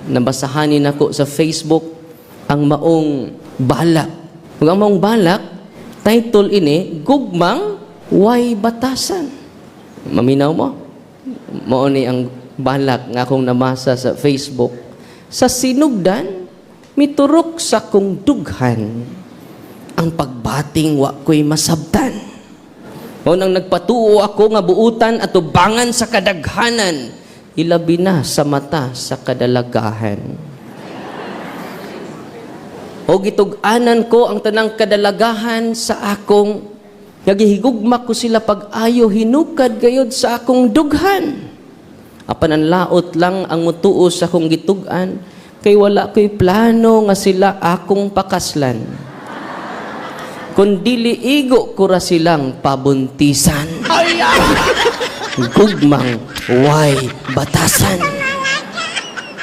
nabasahanin ako sa Facebook ang maong balak. Kung ang maong balak, title ini, Gugmang Way Batasan. Maminaw mo? Mao ni ang balak nga akong nabasa sa Facebook. Sa sinugdan, miturok sa kong dughan, ang pagbating wa ko'y masabtan. O nang nagpatuo ako nga buutan at ubangan sa kadaghanan, ilabi na sa mata sa kadalagahan. O gitug-anan ko ang tanang kadalagahan sa akong, nagihigugma ko sila pag-ayo hinukad gayod sa akong dughan. Apan ang laot lang ang mutuo sa akong gitug-an, kay wala ko'y plano nga sila akong pakaslan. Kundi liigo ko ra silang pabuntisan. Gugmang way batasan.